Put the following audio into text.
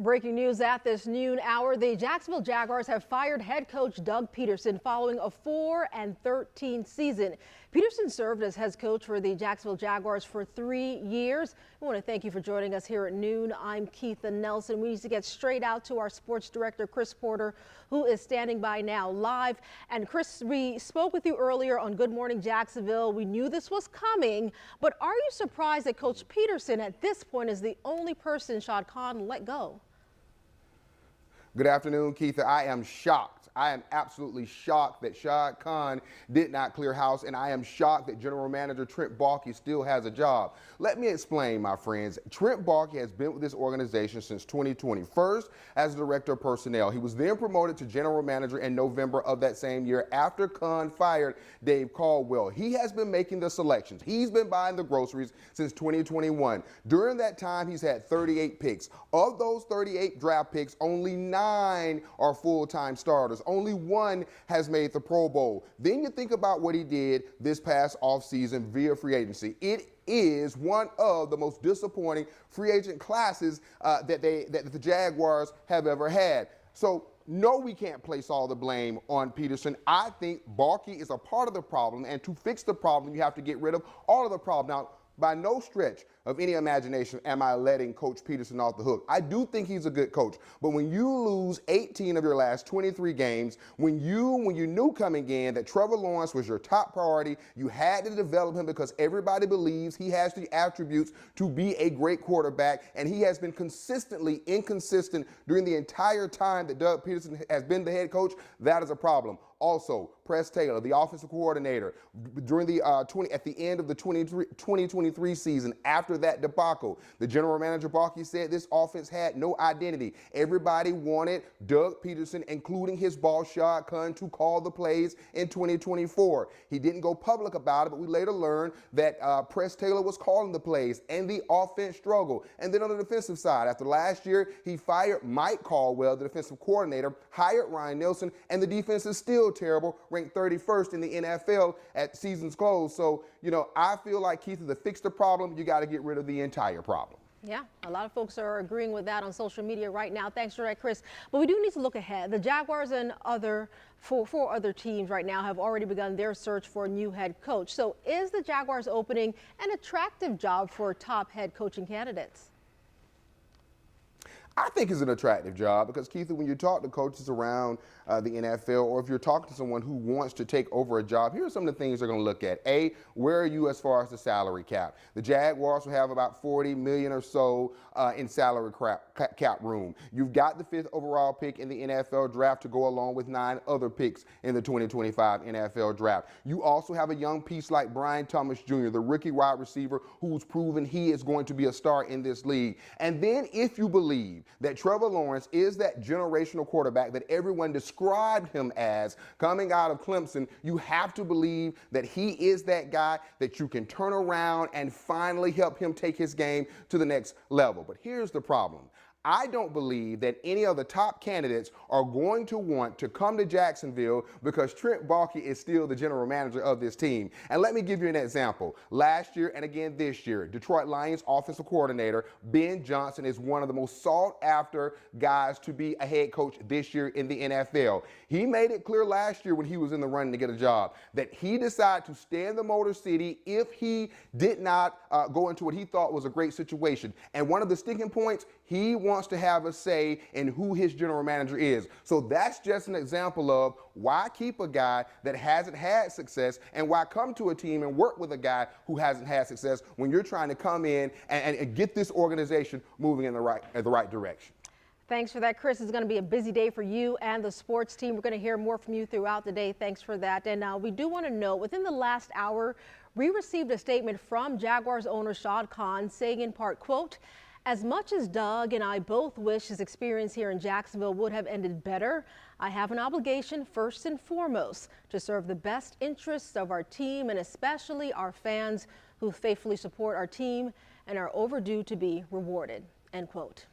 Breaking news at this noon hour, the Jacksonville Jaguars have fired head coach Doug Pederson following a 4-13 season. Pederson served as head coach for the Jacksonville Jaguars for 3 years. We want to thank you for joining us here at noon. I'm Keitha Nelson. We need to get straight out to our sports director, Chris Porter, who is standing by now live. And Chris, we spoke with you earlier on Good Morning Jacksonville. We knew this was coming, but are you surprised that Coach Pederson at this point is the only person Shad Khan let go? Good afternoon, Keitha. I am shocked. I am absolutely shocked that Shad Khan did not clear house, and I am shocked that General Manager Trent Baalke still has a job. Let me explain, my friends. Trent Baalke has been with this organization since 2020, first as Director of Personnel. He was then promoted to General Manager in November of that same year after Khan fired Dave Caldwell. He has been making the selections. He's been buying the groceries since 2021. During that time, he's had 38 picks. Of those 38 draft picks, only 9 are full-time starters. Only 1 has made the Pro Bowl. Then you think about what he did this past offseason via free agency. It is one of the most disappointing free agent classes that the Jaguars have ever had. So, no, we can't place all the blame on Pederson. I think Baalke is a part of the problem, and to fix the problem, you have to get rid of all of the problem. Now, by no stretch of any imagination am I letting Coach Pederson off the hook. I do think he's a good coach, but when you lose 18 of your last 23 games, when you knew coming in that Trevor Lawrence was your top priority, you had to develop him because everybody believes he has the attributes to be a great quarterback, and he has been consistently inconsistent during the entire time that Doug Pederson has been the head coach. That is a problem. Also, Press Taylor, the offensive coordinator, during the at the end of the 2023 season, after that debacle, the general manager Baalke said this offense had no identity. Everybody wanted Doug Pederson, including his boss Shad Khan, to call the plays in 2024. He didn't go public about it, but we later learned that Press Taylor was calling the plays, and the offense struggled. And then on the defensive side, after last year, he fired Mike Caldwell, the defensive coordinator, hired Ryan Nelson, and the defense is still terrible, ranked 31st in the NFL at season's close. So, I feel like, Keith, to fix the problem, you got to get rid of the entire problem. Yeah, a lot of folks are agreeing with that on social media right now. Thanks for that, Chris. But we do need to look ahead. The Jaguars and four other teams right now have already begun their search for a new head coach. So is the Jaguars opening an attractive job for top head coaching candidates? I think it's an attractive job because, Keith, when you talk to coaches around the NFL, or if you're talking to someone who wants to take over a job, here are some of the things they're going to look at. A, where are you as far as the salary cap? The Jaguars will have about $40 million or so in salary cap room. You've got the 5th overall pick in the NFL draft to go along with 9 other picks in the 2025 NFL draft. You also have a young piece like Brian Thomas Jr., the rookie wide receiver who's proven he is going to be a star in this league. And then if you believe that Trevor Lawrence is that generational quarterback that everyone described him as coming out of Clemson, you have to believe that he is that guy that you can turn around and finally help him take his game to the next level. But here's the problem. I don't believe that any of the top candidates are going to want to come to Jacksonville because Trent Baalke is still the general manager of this team. And let me give you an example. Last year and again this year, Detroit Lions offensive coordinator Ben Johnson is one of the most sought after guys to be a head coach this year in the NFL. He made it clear last year when he was in the running to get a job that he decided to stay in the Motor City if he did not go into what he thought was a great situation. And one of the sticking points, he wants to have a say in who his general manager is. So that's just an example of why keep a guy that hasn't had success and why come to a team and work with a guy who hasn't had success when you're trying to come in and get this organization moving in the right direction. Thanks for that, Chris. It's going to be a busy day for you and the sports team. We're going to hear more from you throughout the day. Thanks for that. And we do want to note, within the last hour, we received a statement from Jaguars owner Shad Khan saying in part, quote, "As much as Doug and I both wish his experience here in Jacksonville would have ended better, I have an obligation first and foremost to serve the best interests of our team and especially our fans who faithfully support our team and are overdue to be rewarded." End quote.